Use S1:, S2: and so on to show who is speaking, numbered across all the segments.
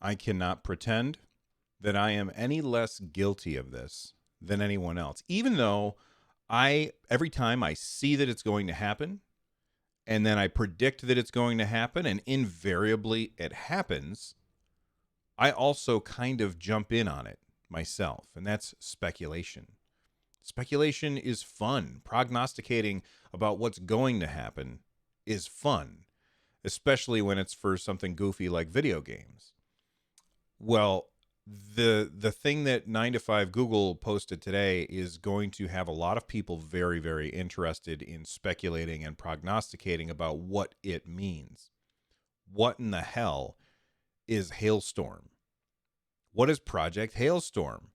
S1: I cannot pretend that I am any less guilty of this than anyone else, even though every time I see that it's going to happen, and then I predict that it's going to happen, and invariably it happens, I also kind of jump in on it myself, and that's speculation. Speculation is fun. Prognosticating about what's going to happen is fun, especially when it's for something goofy like video games. Well, the thing that 9 to 5 Google posted today is going to have a lot of people very, very interested in speculating and prognosticating about what it means. What in the hell is Hailstorm? What is Project Hailstorm?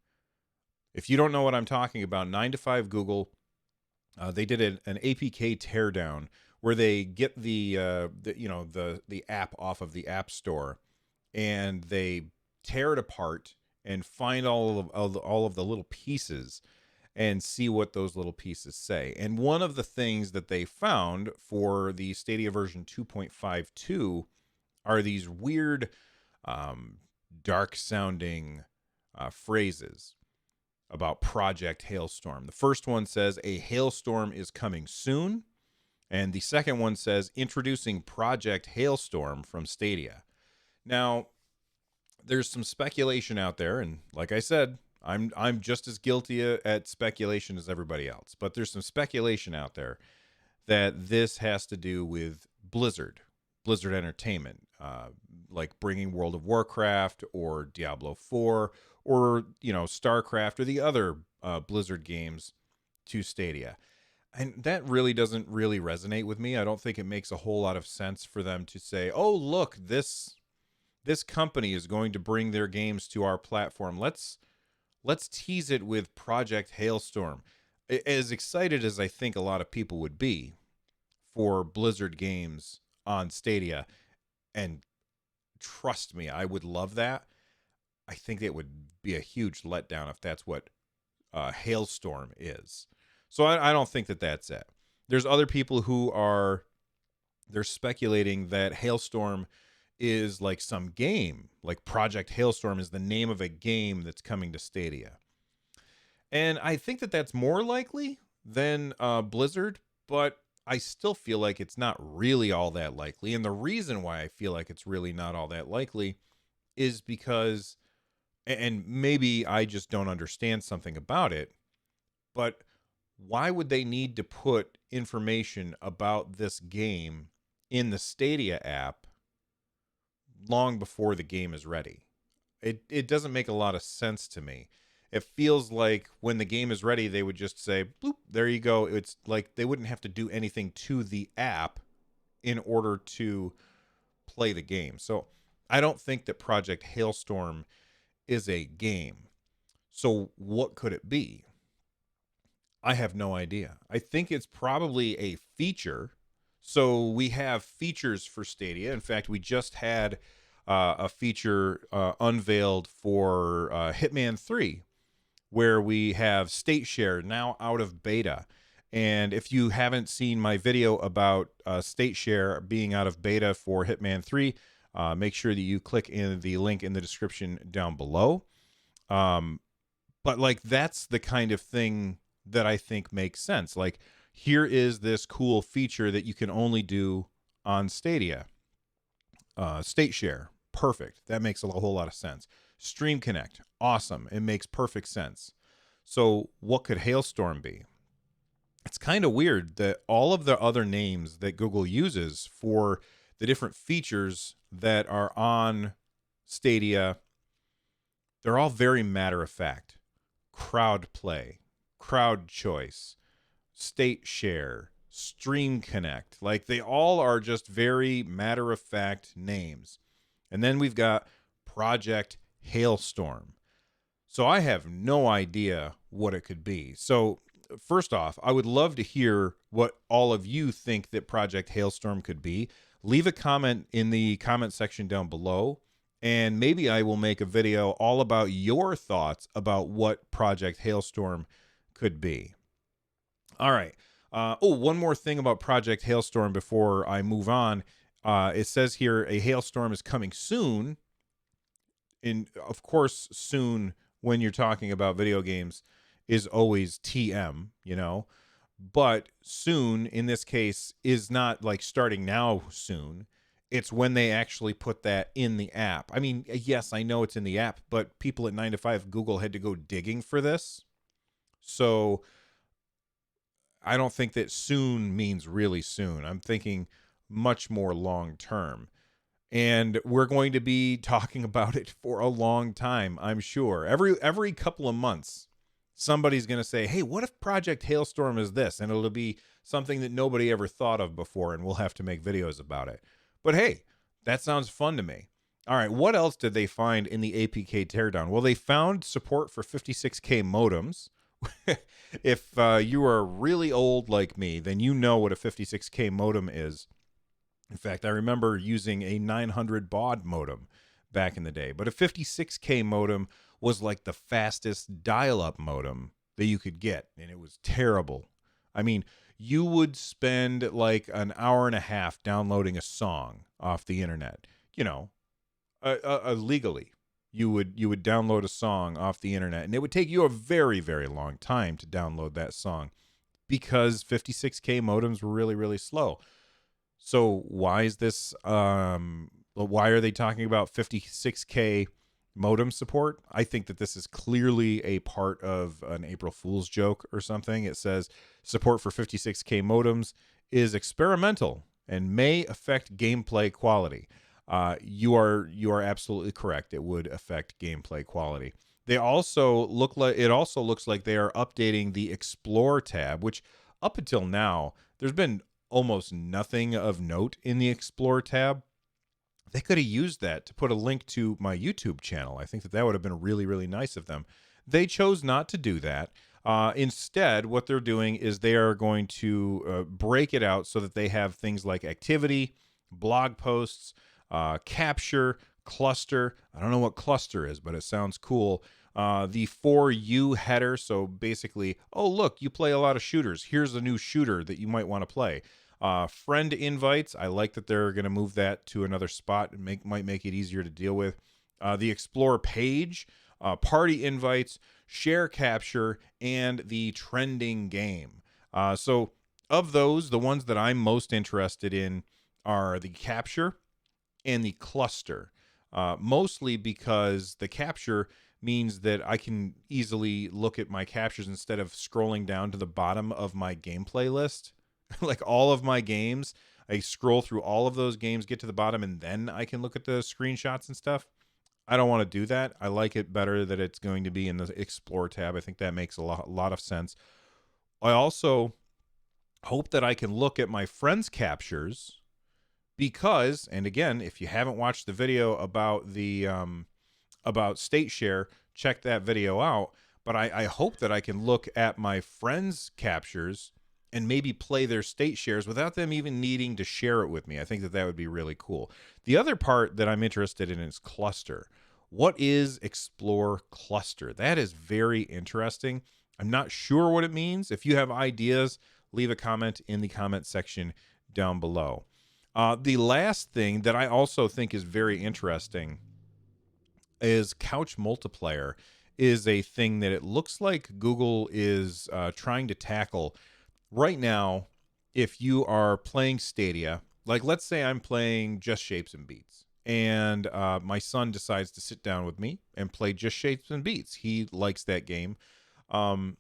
S1: If you don't know what I'm talking about, 9 to 5 Google, they did an APK teardown where they get the app off of the App Store, and they tear it apart and find all of the little pieces and see what those little pieces say. And one of the things that they found for the Stadia version 2.52 are these weird, dark sounding phrases about Project Hailstorm. The first one says, "A hailstorm is coming soon." And the second one says, "Introducing Project Hailstorm from Stadia." Now, there's some speculation out there, and like I said, I'm just as guilty at speculation as everybody else. But there's some speculation out there that this has to do with Blizzard Entertainment, like bringing World of Warcraft or Diablo 4 or StarCraft or the other Blizzard games to Stadia. And that really doesn't really resonate with me. I don't think it makes a whole lot of sense for them to say, "Oh, look, this company is going to bring their games to our platform. Let's tease it with Project Hailstorm." As excited as I think a lot of people would be for Blizzard games on Stadia, and trust me, I would love that. I think it would be a huge letdown if that's what Hailstorm is. So I don't think that that's it. There's other people who they're speculating that Hailstorm is like some game, like Project Hailstorm is the name of a game that's coming to Stadia. And I think that that's more likely than Blizzard, but I still feel like it's not really all that likely. And the reason why I feel like it's really not all that likely is because, and maybe I just don't understand something about it, but why would they need to put information about this game in the Stadia app long before the game is ready? It doesn't make a lot of sense to me. It feels like when the game is ready, they would just say, "Bloop, there you go." It's like they wouldn't have to do anything to the app in order to play the game. So I don't think that Project Hailstorm is a game. So what could it be? I have no idea. I think it's probably a feature. So we have features for Stadia. In fact, we just had a feature unveiled for Hitman 3, where we have State Share now out of beta. And if you haven't seen my video about State Share being out of beta for Hitman 3, make sure that you click in the link in the description down below. But like, that's the kind of thing that I think makes sense. Like, here is this cool feature that you can only do on Stadia. State Share, perfect. That makes a whole lot of sense. Stream Connect, awesome. It makes perfect sense. So what could Hailstorm be? It's kind of weird that all of the other names that Google uses for the different features that are on Stadia, they're all very matter of fact. Crowd play, crowd choice, State Share, Stream Connect. Like, they all are just very matter of fact names. And then we've got Project Hailstorm. So I have no idea what it could be. So first off, I would love to hear what all of you think that Project Hailstorm could be. Leave a comment in the comment section down below, and maybe I will make a video all about your thoughts about what Project Hailstorm could be. All right. One more thing about Project Hailstorm before I move on. It says here a hailstorm is coming soon. in of course, soon when you're talking about video games is always TM, but soon in this case is not like starting now soon. It's when they actually put that in the app. I mean, yes, I know it's in the app, but people at 9 to 5 Google had to go digging for this. So I don't think that soon means really soon. I'm thinking much more long term. And we're going to be talking about it for a long time, I'm sure. Every couple of months, somebody's going to say, "Hey, what if Project Hailstorm is this?" And it'll be something that nobody ever thought of before, and we'll have to make videos about it. But hey, that sounds fun to me. All right, what else did they find in the APK teardown? Well, they found support for 56K modems. If you are really old like me, then you know what a 56K modem is. In fact, I remember using a 900 baud modem back in the day. But a 56K modem was like the fastest dial-up modem that you could get, and it was terrible. I mean, you would spend like an hour and a half downloading a song off the internet, legally. You would download a song off the internet, and it would take you a very, very long time to download that song because 56K modems were really, really slow. So why is this? Why are they talking about 56K modem support? I think that this is clearly a part of an April Fool's joke or something. It says support for 56K modems is experimental and may affect gameplay quality. You are absolutely correct. It would affect gameplay quality. It also looks like they are updating the Explore tab, which up until now there's been almost nothing of note in the Explore tab. They could have used that to put a link to my YouTube channel. I think that would have been really, really nice of them. They chose not to do that. Instead, what they're doing is they are going to break it out so that they have things like activity, blog posts, capture, cluster. I don't know what cluster is, but it sounds cool. The For You header. So basically, oh, look, you play a lot of shooters. Here's a new shooter that you might want to play. Friend invites. I like that they're going to move that to another spot and might make it easier to deal with. The Explore page, party invites, share capture, and the trending game. So of those, the ones that I'm most interested in are the capture and the cluster. Mostly because the capture means that I can easily look at my captures instead of scrolling down to the bottom of my gameplay list. Like all of my games, I scroll through all of those games, get to the bottom, and then I can look at the screenshots and stuff. I don't want to do that. I like it better that it's going to be in the Explore tab. I think that makes a lot of sense. I also hope that I can look at my friends' captures because, and again, if you haven't watched the video about the about state share, check that video out. But I hope that I can look at my friends' captures and maybe play their state shares without them even needing to share it with me. I think that would be really cool. The other part that I'm interested in is cluster. What is Explore cluster? That is very interesting. I'm not sure what it means. If you have ideas, leave a comment in the comment section down below. The last thing that I also think is very interesting is couch multiplayer is a thing that it looks like Google is trying to tackle. Right now, if you are playing Stadia, like let's say I'm playing Just Shapes and Beats, and my son decides to sit down with me and play Just Shapes and Beats. He likes that game, and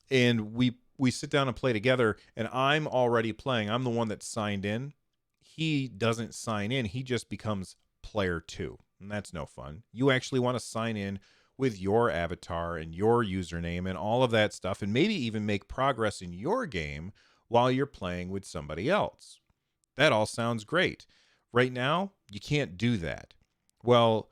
S1: we sit down and play together. And I'm already playing. I'm the one that's signed in. He doesn't sign in. He just becomes player 2, and that's no fun. You actually want to sign in with your avatar and your username and all of that stuff, and maybe even make progress in your game while you're playing with somebody else. That all sounds great. Right now, you can't do that. Well,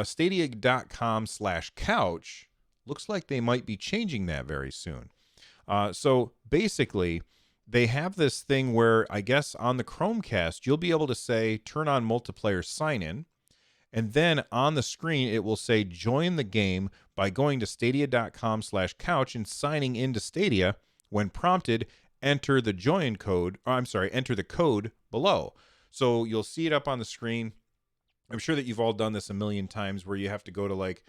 S1: Stadia.com/couch looks like they might be changing that very soon. So basically, they have this thing where I guess on the Chromecast, you'll be able to say, turn on multiplayer sign in. And then on the screen, it will say join the game by going to stadia.com/couch and signing into Stadia. When prompted, enter the enter the code below. So you'll see it up on the screen. I'm sure that you've all done this a million times where you have to go to like,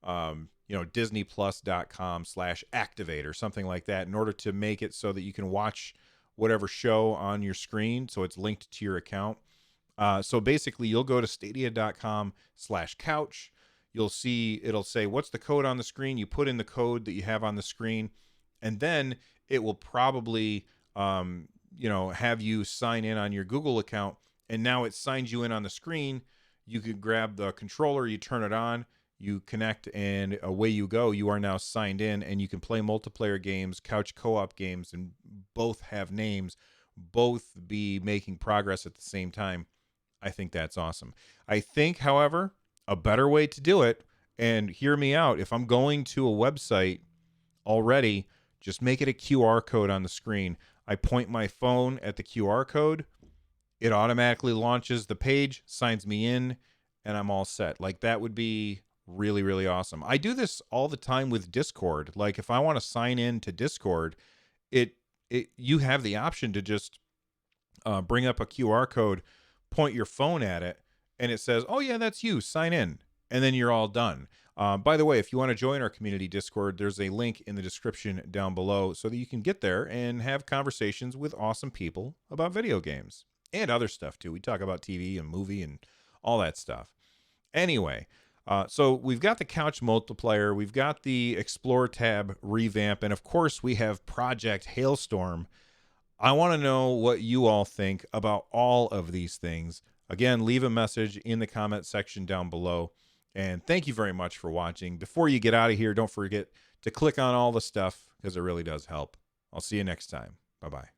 S1: disneyplus.com/activate or something like that in order to make it so that you can watch whatever show on your screen. So it's linked to your account. So basically you'll go to stadia.com/couch. You'll see, it'll say, what's the code on the screen? You put in the code that you have on the screen, and then it will probably, have you sign in on your Google account. And now it signs you in on the screen. You could grab the controller, you turn it on, you connect, and away you go. You are now signed in, and you can play multiplayer games, couch co-op games, and both have names, both be making progress at the same time. I think that's awesome. I think, however, a better way to do it, and hear me out, if I'm going to a website already, just make it a QR code on the screen. I point my phone at the QR code. It automatically launches the page, signs me in, and I'm all set. Like, that would be really, really awesome. I do this all the time with Discord. Like, if I want to sign in to Discord, you have the option to just bring up a QR code, point your phone at it, and it says, oh yeah, that's you, sign in, and then you're all done. By the way, if you want to join our community Discord, there's a link in the description down below so that you can get there and have conversations with awesome people about video games and other stuff too. We talk about TV and movie and all that stuff. Anyway, so we've got the couch multiplier, we've got the Explore tab revamp, and of course we have Project Hailstorm. I want to know what you all think about all of these things. Again, leave a message in the comment section down below. And thank you very much for watching. Before you get out of here, don't forget to click on all the stuff because it really does help. I'll see you next time. Bye-bye.